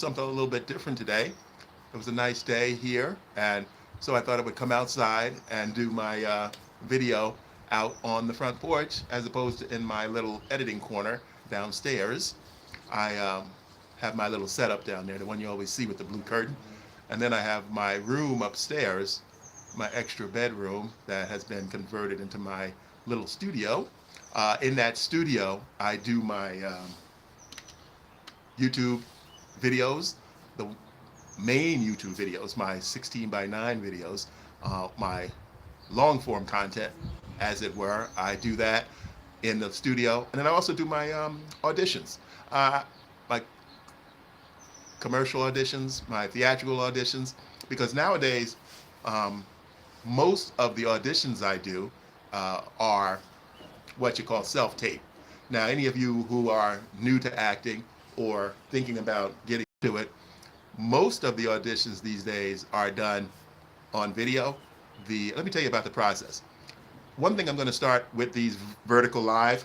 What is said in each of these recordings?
Something a little bit different today. It was a nice day here, and so I thought I would come outside and do my video out on the front porch as opposed to in my little editing corner downstairs. I have my little setup down there, the one you always see with the blue curtain. And then I have my room upstairs, my extra bedroom that has been converted into my little studio. In that studio, I do my YouTube videos, the main YouTube videos, my 16 by 9 videos, my long form content, as it were. I do that in the studio, and then I also do my auditions, my commercial auditions, my theatrical auditions, because nowadays most of the auditions I do are what you call self-tape. Now, any of you who are new to acting or thinking about getting to it, most of the auditions these days are done on video. Let me tell you about the process. One thing I'm going to start with these vertical live.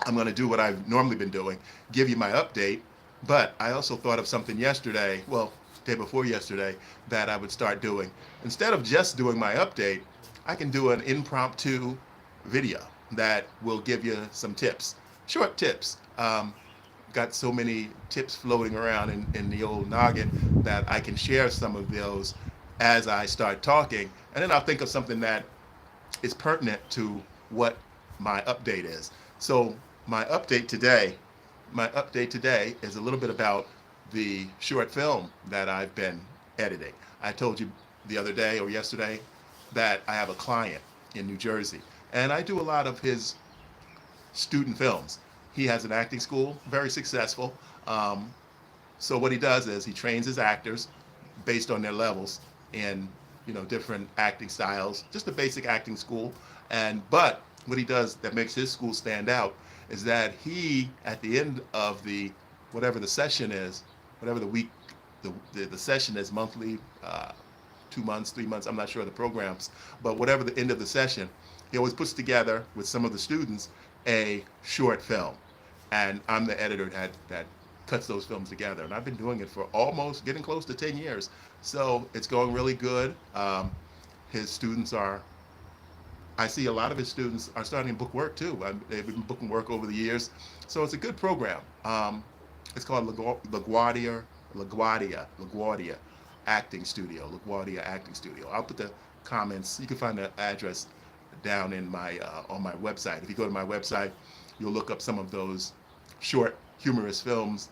I'm going to do what I've normally been doing, give you my update. But I also thought of something yesterday, well, day before yesterday, that I would start doing. Instead of just doing my update, I can do an impromptu video that will give you some tips, short tips. Got so many tips floating around in the old noggin that I can share some of those as I start talking, and then I'll think of something that is pertinent to what my update is. So my update today is a little bit about the short film that I've been editing. I told you the other day or yesterday that I have a client in New Jersey, and I do a lot of his student films. He has an acting school, very successful. So what he does is he trains his actors based on their levels in different acting styles, just a basic acting school. But what he does that makes his school stand out is that he, at the end of the whatever the session is, whatever the week, the session is monthly, 2 months, 3 months, I'm not sure of the programs, but whatever the end of the session, he always puts together with some of the students a short film. And I'm the editor that cuts those films together. And I've been doing it for almost getting close to 10 years. So it's going really good. His students are, I see a lot of his students are starting to book work too. They've been booking work over the years. So it's a good program. It's called LaGuardia Acting Studio, LaGuardia Acting Studio. I'll put the comments, you can find the address down in my on my website. If you go to my website, you'll look up some of those short humorous films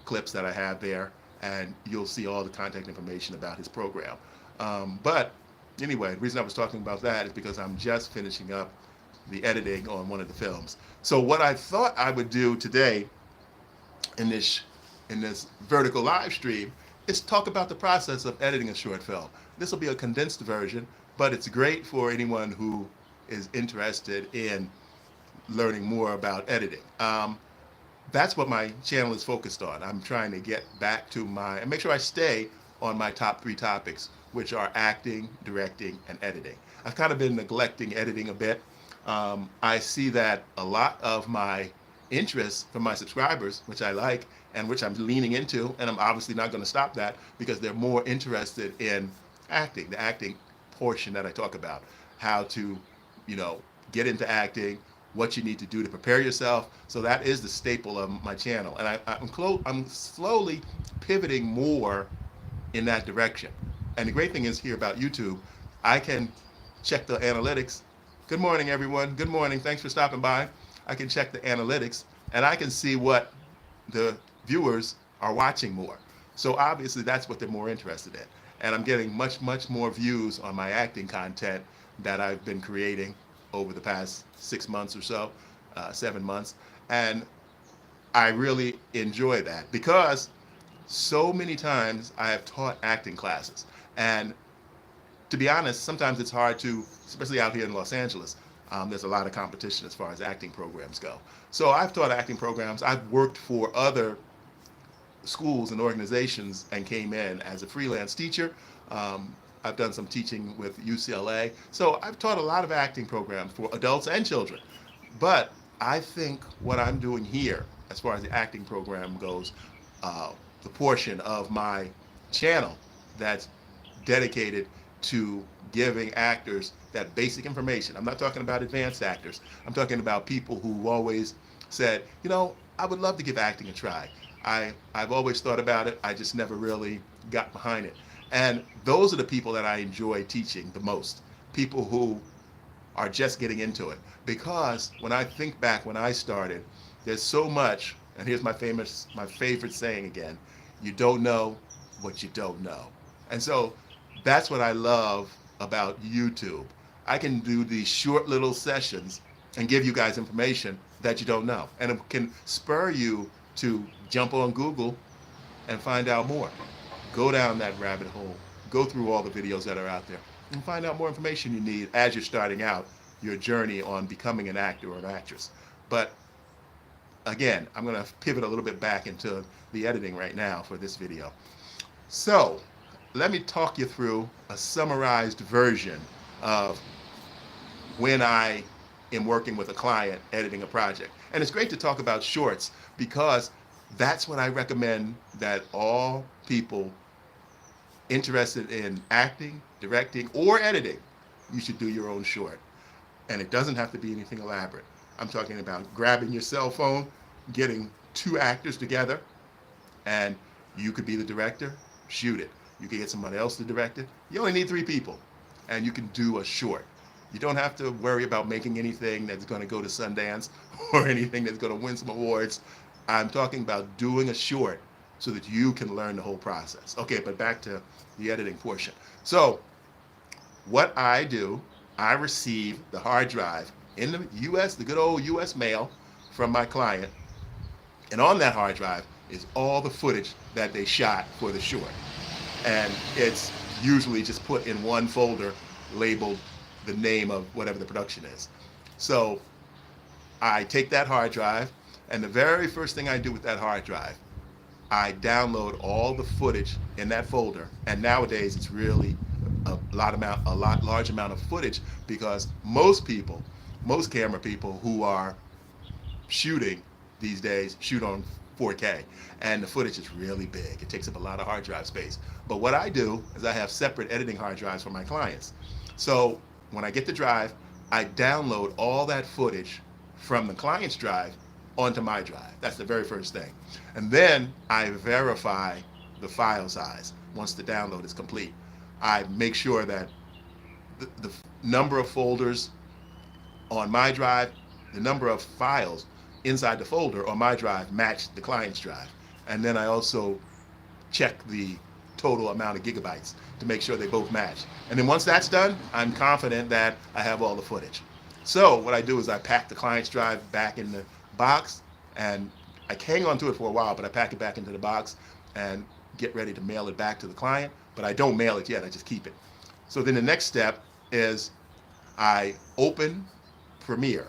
clips that I have there, and you'll see all the contact information about his program. But anyway, the reason I was talking about that is because I'm just finishing up the editing on one of the films. So what I thought I would do today in this vertical live stream is talk about the process of editing a short film. This will be a condensed version, but it's great for anyone who is interested in learning more about editing. That's what my channel is focused on. I'm trying to get back to and make sure I stay on my top 3 topics, which are acting, directing, and editing. I've kind of been neglecting editing a bit. I see that a lot of my interest from my subscribers, which I like and which I'm leaning into, and I'm obviously not going to stop that because they're more interested in acting, the acting portion that I talk about, how to, get into acting, what you need to do to prepare yourself. So that is the staple of my channel, and I'm slowly pivoting more in that direction. And the great thing is here about YouTube, I can check the analytics. Good morning, everyone. Good morning. Thanks for stopping by. I can check the analytics, and I can see what the viewers are watching more. So obviously that's what they're more interested in. And I'm getting much, much more views on my acting content that I've been creating over the past 6 months or so, 7 months. And I really enjoy that because so many times I have taught acting classes. And to be honest, sometimes it's hard to, especially out here in Los Angeles, there's a lot of competition as far as acting programs go. So I've taught acting programs. I've worked for other schools and organizations and came in as a freelance teacher. I've done some teaching with UCLA. So I've taught a lot of acting programs for adults and children. But I think what I'm doing here, as far as the acting program goes, the portion of my channel that's dedicated to giving actors that basic information. I'm not talking about advanced actors. I'm talking about people who always said, you know, I would love to give acting a try. I've always thought about it. I just never really got behind it. And those are the people that I enjoy teaching the most. People who are just getting into it. Because when I think back when I started, there's so much, and here's my favorite saying again, you don't know what you don't know. And so that's what I love about YouTube. I can do these short little sessions and give you guys information that you don't know. And it can spur you to jump on Google and find out more. Go down that rabbit hole, go through all the videos that are out there, and find out more information you need as you're starting out your journey on becoming an actor or an actress. But again, I'm going to pivot a little bit back into the editing right now for this video. So let me talk you through a summarized version of when I am working with a client editing a project. And it's great to talk about shorts because that's what I recommend that all people interested in acting, directing, or editing, you should do your own short. And it doesn't have to be anything elaborate. I'm talking about grabbing your cell phone, getting 2 actors together, and you could be the director, shoot it. You could get somebody else to direct it. You only need 3 people, and you can do a short. You don't have to worry about making anything that's going to go to Sundance or anything that's going to win some awards. I'm talking about doing a short so that you can learn the whole process. Okay, but back to the editing portion. So what I do, I receive the hard drive in the US, the good old US mail from my client. And on that hard drive is all the footage that they shot for the short. And it's usually just put in one folder labeled the name of whatever the production is. So I take that hard drive, and the very first thing I do with that hard drive, I download all the footage in that folder. And nowadays it's really a large amount of footage because most camera people who are shooting these days shoot on 4K, and the footage is really big. It takes up a lot of hard drive space. But what I do is I have separate editing hard drives for my clients. So when I get the drive, I download all that footage from the client's drive onto my drive. That's the very first thing. And then I verify the file size once the download is complete. I make sure that the number of folders on my drive, the number of files inside the folder on my drive match the client's drive. And then I also check the total amount of gigabytes to make sure they both match. And then once that's done, I'm confident that I have all the footage. So what I do is I pack the client's drive back in the box, and I hang on to it for a while, but I pack it back into the box and get ready to mail it back to the client. But I don't mail it yet, I just keep it. So then the next step is I open Premiere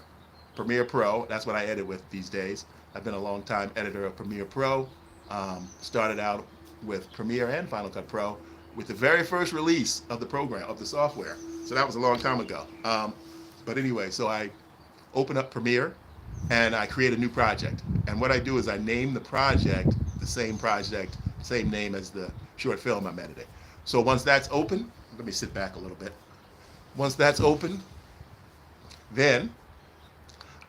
Pro. That's what I edit with these days. I've been a long time editor of Premiere Pro. Started out with Premiere and Final Cut Pro with the very first release of the program, of the software. So that was a long time ago. But anyway, so I open up Premiere and I create a new project. And what I do is I name the project the same name as the short film I'm editing. So once that's open, let me sit back a little bit. Once that's open, then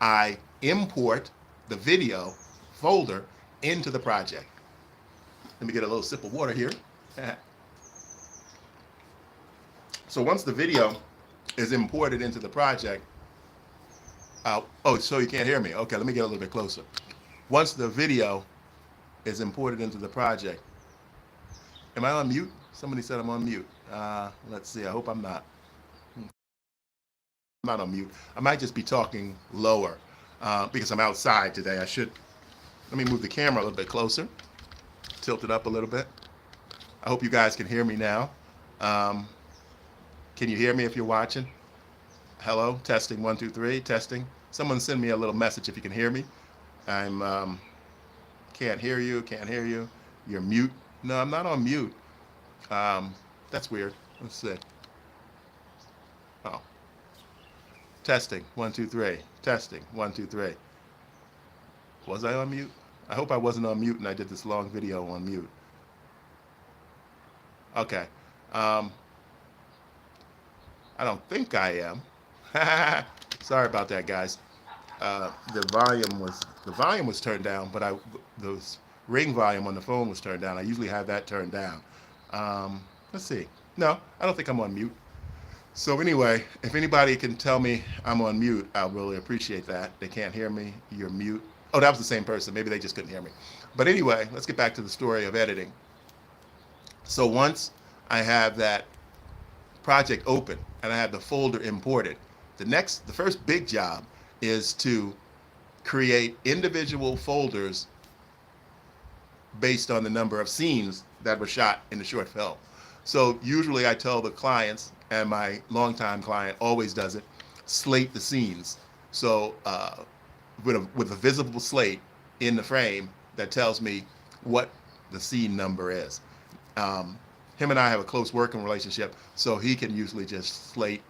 I import the video folder into the project. Let me get a little sip of water here. So once the video is imported into the project, oh, so you can't hear me. Okay, let me get a little bit closer. Once the video is imported into the project, am I on mute? Somebody said I'm on mute. Let's see, I hope I'm not. I'm not on mute. I might just be talking lower because I'm outside today. Let me move the camera a little bit closer, tilt it up a little bit. I hope you guys can hear me now. Can you hear me if you're watching? Hello, testing, 1, 2, 3, testing. Someone send me a little message if you can hear me. Can't hear you. You're mute. No, I'm not on mute. That's weird. Let's see. Oh. Testing, 1, 2, 3. Testing, 1, 2, 3. Was I on mute? I hope I wasn't on mute and I did this long video on mute. Okay. Um, I don't think I am. Sorry about that, guys. The volume was turned down, but the ring volume on the phone was turned down. I usually have that turned down. Let's see. No, I don't think I'm on mute. So anyway, if anybody can tell me I'm on mute, I'll really appreciate that. They can't hear me. You're mute. Oh, that was the same person. Maybe they just couldn't hear me. But anyway, let's get back to the story of editing. So once I have that project open and I have the folder imported, the first big job is to create individual folders based on the number of scenes that were shot in the short film. So usually I tell the clients, and my longtime client always does it, slate the scenes. So with a visible slate in the frame that tells me what the scene number is. Him and I have a close working relationship, so he can usually just slate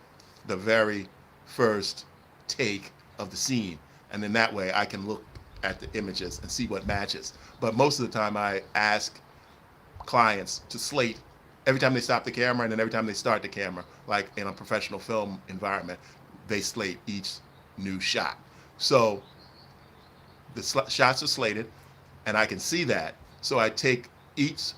the very first take of the scene, and then that way I can look at the images and see what matches. But most of the time I ask clients to slate every time they stop the camera, and then every time they start the camera, like in a professional film environment, they slate each new shot. So the shots are slated, and I can see that. So I take each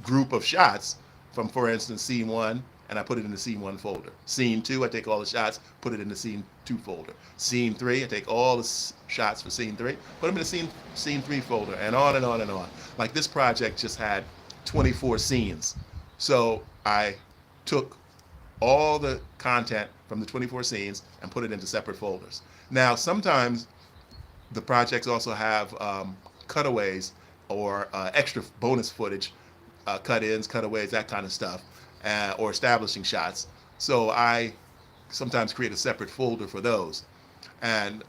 group of shots from, for instance, scene one, and I put it in the scene one folder. Scene two, I take all the shots, put it in the scene two folder. Scene three, I take all the shots for scene three, put them in the scene three folder, and on and on and on. Like this project just had 24 scenes. So I took all the content from the 24 scenes and put it into separate folders. Now, sometimes the projects also have cutaways or extra bonus footage, cut-ins, cutaways, that kind of stuff, or establishing shots. So I sometimes create a separate folder for those. And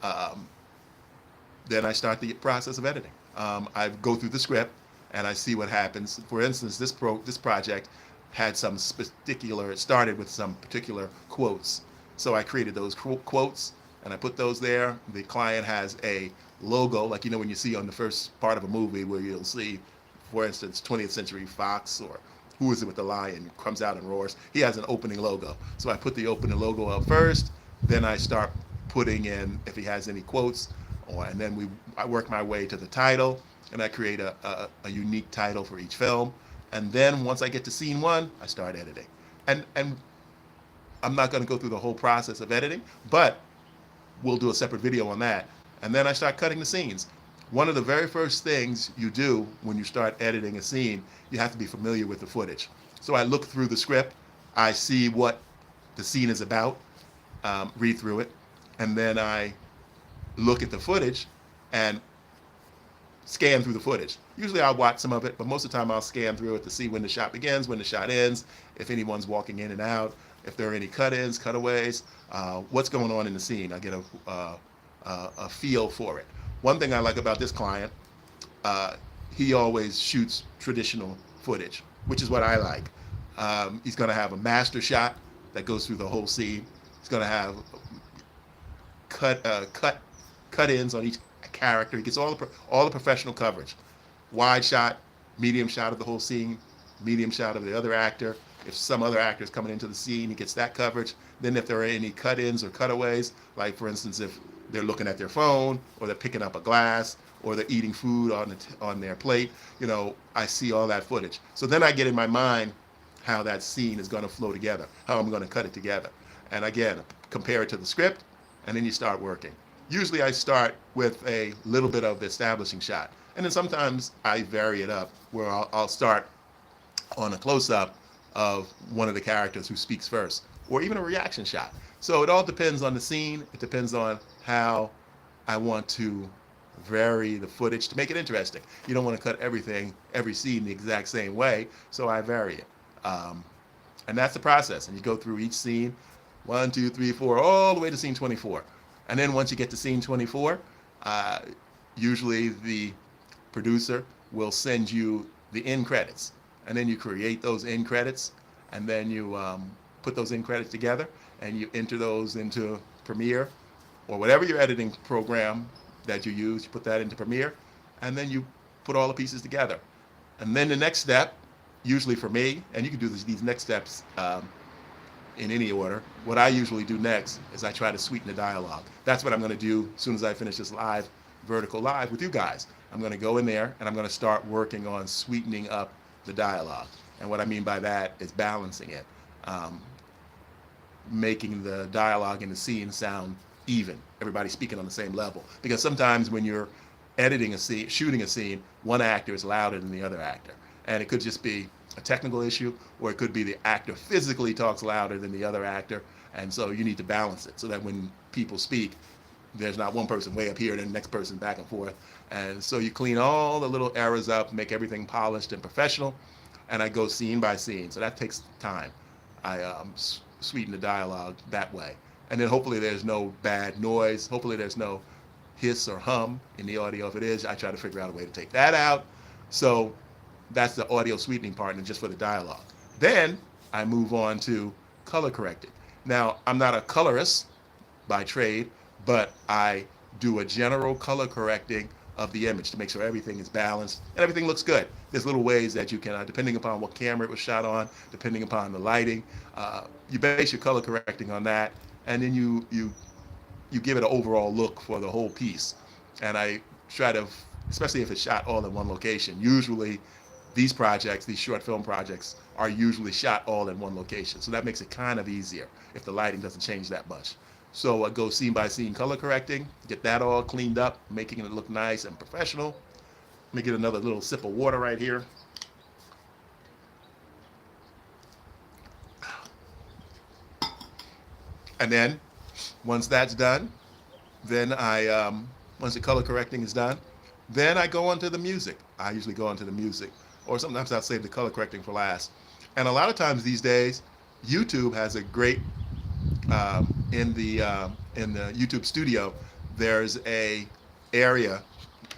then I start the process of editing. I go through the script and I see what happens. For instance, this project had it started with some particular quotes. So I created those quotes and I put those there. The client has a logo, like when you see on the first part of a movie where you'll see, for instance, 20th Century Fox or Who Is It with the Lion comes out and roars. He has an opening logo. So I put the opening logo up first, then I start putting in if he has any quotes, and then I work my way to the title, and I create a unique title for each film. And then once I get to scene one, I start editing. And I'm not going to go through the whole process of editing, but we'll do a separate video on that. And then I start cutting the scenes. One of the very first things you do when you start editing a scene, you have to be familiar with the footage. So I look through the script, I see what the scene is about, read through it, and then I look at the footage and scan through the footage. Usually I'll watch some of it, but most of the time I'll scan through it to see when the shot begins, when the shot ends, if anyone's walking in and out, if there are any cut-ins, cutaways, what's going on in the scene. I get a feel for it. One thing I like about this client, he always shoots traditional footage, which is what I like. He's going to have a master shot that goes through the whole scene. He's going to have cut-ins on each character. He gets all the professional coverage. Wide shot, medium shot of the whole scene, medium shot of the other actor. If some other actor is coming into the scene, he gets that coverage. Then if there are any cut-ins or cutaways, like for instance, if they're looking at their phone, or they're picking up a glass, or they're eating food on their plate, I see all that footage. So then I get in my mind how that scene is going to flow together, how I'm going to cut it together. And again, compare it to the script, and then you start working. Usually I start with a little bit of the establishing shot, and then sometimes I vary it up where I'll start on a close-up of one of the characters who speaks first, or even a reaction shot. So it all depends on the scene. It depends on how I want to vary the footage to make it interesting. You don't want to cut every scene the exact same way, so I vary it. And that's the process. And you go through each scene, 1, 2, 3, 4, all the way to scene 24. And then once you get to scene 24, usually the producer will send you the end credits. And then you create those end credits, and then you put those end credits together, and you enter those into Premiere, or whatever your editing program that you use. You put that into Premiere, and then you put all the pieces together. And then the next step, usually for me, and you can do these next steps in any order. What I usually do next is I try to sweeten the dialogue. That's what I'm going to do as soon as I finish this live, vertical live with you guys. I'm going to go in there and I'm going to start working on sweetening up the dialogue. And what I mean by that is balancing it, making the dialogue in the scene sound even. Everybody speaking on the same level. Because sometimes when you're editing a scene, shooting a scene, one actor is louder than the other actor. And it could just be a technical issue, or it could be the actor physically talks louder than the other actor, and so you need to balance it so that when people speak, there's not one person way up here and then the next person back and forth. And so you clean all the little errors up, make everything polished and professional, and I go scene by scene. So that takes time. I sweeten the dialogue that way. And then hopefully there's no bad noise. Hopefully there's no hiss or hum in the audio. If it is, I try to figure out a way to take that out. So that's the audio sweetening part, and just for the dialogue. Then I move on to color correcting. Now, I'm not a colorist by trade, but I do a general color correcting of the image to make sure everything is balanced and everything looks good. There's little ways that you can, depending upon what camera it was shot on, depending upon the lighting, you base your color correcting on that, and then you give it an overall look for the whole piece. And I try to, especially if it's shot all in one location, usually these projects, these short film projects, are usually shot all in one location. So that makes it kind of easier if the lighting doesn't change that much. So I go scene by scene color correcting, get that all cleaned up, making it look nice and professional. Let me get another little sip of water right here. And then once that's done, then once the color correcting is done, then I go on to the music. I usually go on to the music, or sometimes I'll save the color correcting for last. And a lot of times these days, YouTube has a great, in the YouTube studio, there's a area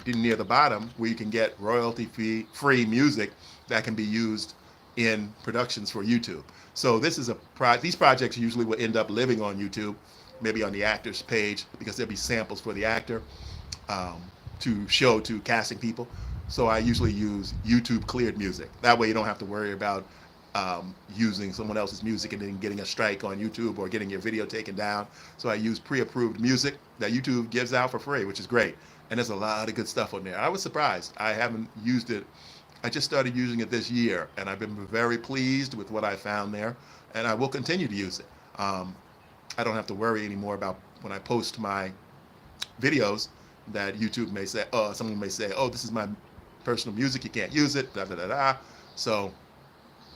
near the bottom where you can get royalty-free music that can be used in productions for YouTube. So this is these projects usually will end up living on YouTube, maybe on the actor's page, because there'll be samples for the actor to show to casting people. So I usually use YouTube cleared music. That way you don't have to worry about using someone else's music and then getting a strike on YouTube or getting your video taken down. So I use pre-approved music that YouTube gives out for free, which is great. And there's a lot of good stuff on there. I was surprised. I haven't used it. I just started using it this year, and I've been very pleased with what I found there, and I will continue to use it. I don't have to worry anymore about when I post my videos that YouTube may say, someone may say, oh, this is my personal music, you can't use it, da da da da. So,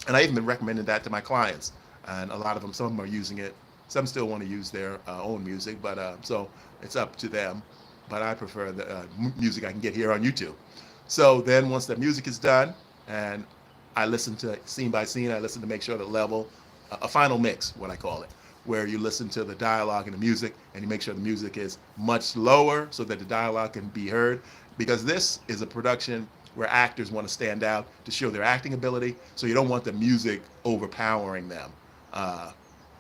and I even been recommending that to my clients, and a lot of them, some of them are using it. Some still want to use their own music, but so it's up to them. But I prefer the music I can get here on YouTube. So then once the music is done, and I listen to scene by scene, I listen to make sure the level, a final mix, what I call it, where you listen to the dialogue and the music, and you make sure the music is much lower so that the dialogue can be heard. Because this is a production where actors want to stand out to show their acting ability, so you don't want the music overpowering them.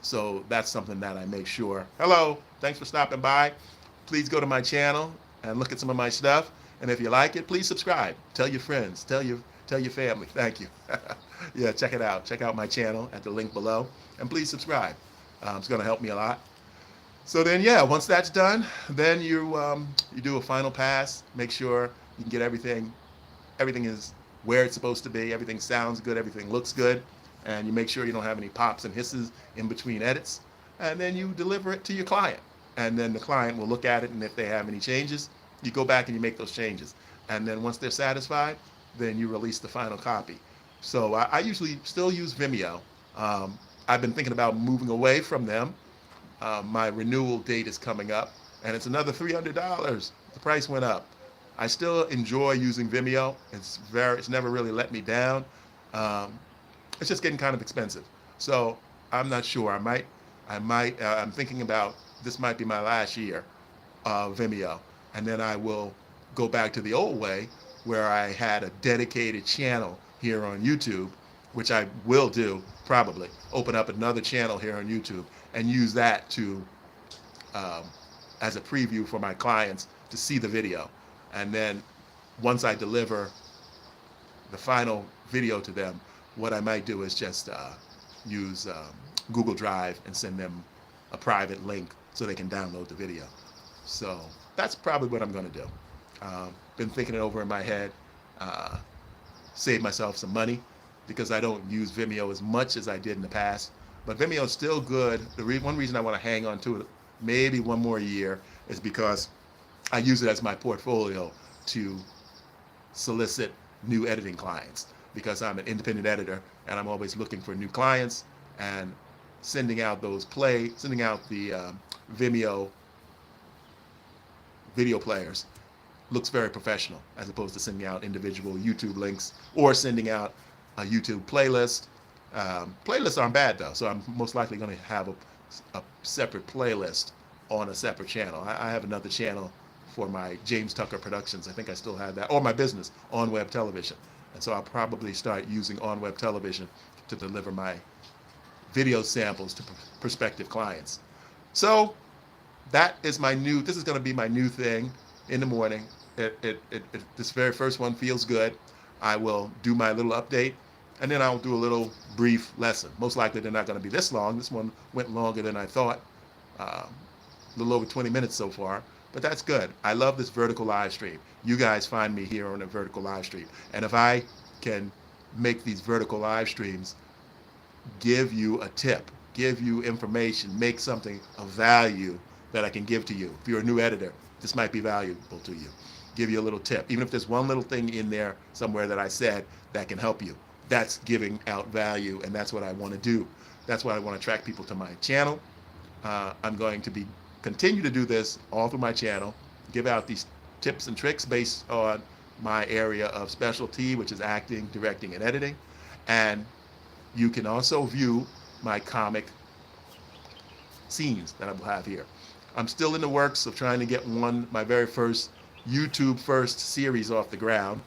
So that's something that I make sure. Hello, thanks for stopping by. Please go to my channel and look at some of my stuff. And if you like it, please subscribe. Tell your friends, tell your family. Thank you. Yeah, check it out. Check out my channel at the link below, and please subscribe. It's going to help me a lot. So then, yeah, once that's done, then you do a final pass. Make sure you can get everything is where it's supposed to be. Everything sounds good. Everything looks good. And you make sure you don't have any pops and hisses in between edits. And then you deliver it to your client. And then the client will look at it, and if they have any changes, you go back and you make those changes. And then once they're satisfied, then you release the final copy. So I usually still use Vimeo. I've been thinking about moving away from them. My renewal date is coming up, and it's another $300. The price went up. I still enjoy using Vimeo. It's never really let me down. It's just getting kind of expensive. So I'm not sure. I'm thinking about, this might be my last year of Vimeo. And then I will go back to the old way where I had a dedicated channel here on YouTube, which I will do probably, open up another channel here on YouTube and use that to as a preview for my clients to see the video. And then once I deliver the final video to them, what I might do is just use Google Drive and send them a private link so they can download the video. So that's probably what I'm going to do. Been thinking it over in my head, save myself some money because I don't use Vimeo as much as I did in the past. But Vimeo is still good. One reason I want to hang on to it maybe one more year is because I use it as my portfolio to solicit new editing clients, because I'm an independent editor and I'm always looking for new clients, and sending out the Vimeo video players looks very professional as opposed to sending out individual YouTube links or sending out a YouTube playlist. Playlists aren't bad though, so I'm most likely going to have a separate playlist on a separate channel. I have another channel for my James Tucker Productions. I think I still have that, or my business, On Web Television. And so I'll probably start using On Web Television to deliver my video samples to prospective clients. So that is this is going to be my new thing in the morning. This very first one feels good. I will do my little update, and then I'll do a little brief lesson. Most likely they're not going to be this long. This one went longer than I thought, a little over 20 minutes so far, but that's good. I love this vertical live stream. You guys find me here on a vertical live stream, and if I can make these vertical live streams give you a tip, give you information, make something of value that I can give to you. If you're a new editor, this might be valuable to you. Give you a little tip. Even if there's one little thing in there somewhere that I said that can help you, that's giving out value, and that's what I want to do. That's why I want to attract people to my channel. I'm going to continue to do this all through my channel, give out these tips and tricks based on my area of specialty, which is acting, directing, and editing. And you can also view my comic scenes that I will have here. I'm still in the works of trying to get my very first YouTube first series off the ground.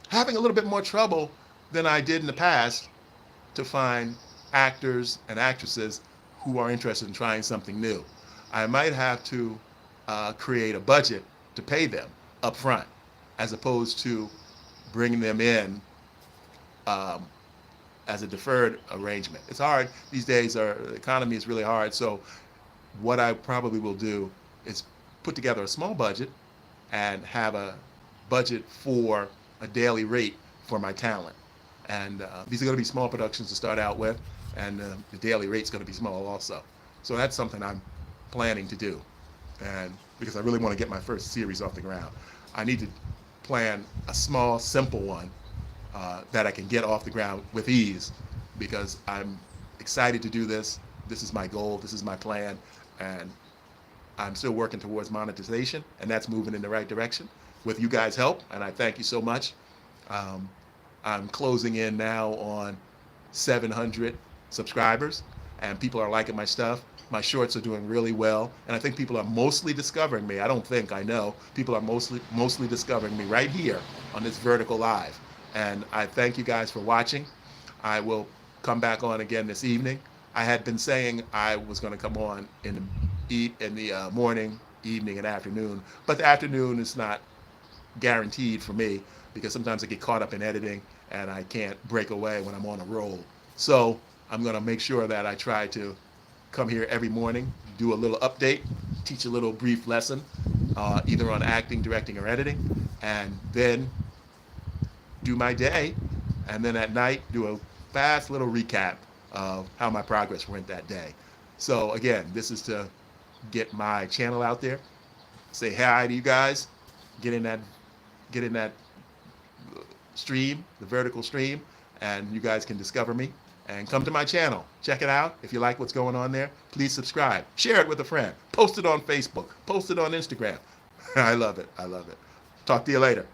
Having a little bit more trouble than I did in the past to find actors and actresses who are interested in trying something new. I might have to create a budget to pay them up front, as opposed to bringing them in as a deferred arrangement. It's hard these days. The economy is really hard. So what I probably will do is put together a small budget and have a budget for a daily rate for my talent. And these are going to be small productions to start out with, and the daily rate's going to be small also. So that's something I'm planning to do. And because I really want to get my first series off the ground, I need to plan a small, simple one that I can get off the ground with ease, because I'm excited to do this. This is my goal. This is my plan. And I'm still working towards monetization, and that's moving in the right direction with you guys' help, and I thank you so much. I'm closing in now on 700 subscribers, and people are liking my stuff. My shorts are doing really well, and I think people are mostly discovering me. I know. People are mostly discovering me right here on this vertical live. And I thank you guys for watching. I will come back on again this evening. I had been saying I was going to come on in the morning, evening, and afternoon, but the afternoon is not guaranteed for me, because sometimes I get caught up in editing and I can't break away when I'm on a roll. So I'm going to make sure that I try to come here every morning, do a little update, teach a little brief lesson, either on acting, directing, or editing, and then do my day, and then at night do a fast little recap of how my progress went that day. So again, this is to get my channel out there, say hi to you guys, get in that stream, the vertical stream, and you guys can discover me and come to my channel. Check it out. If you like what's going on there, please subscribe. Share it with a friend. Post it on Facebook. Post it on Instagram. I love it. I love it. Talk to you later.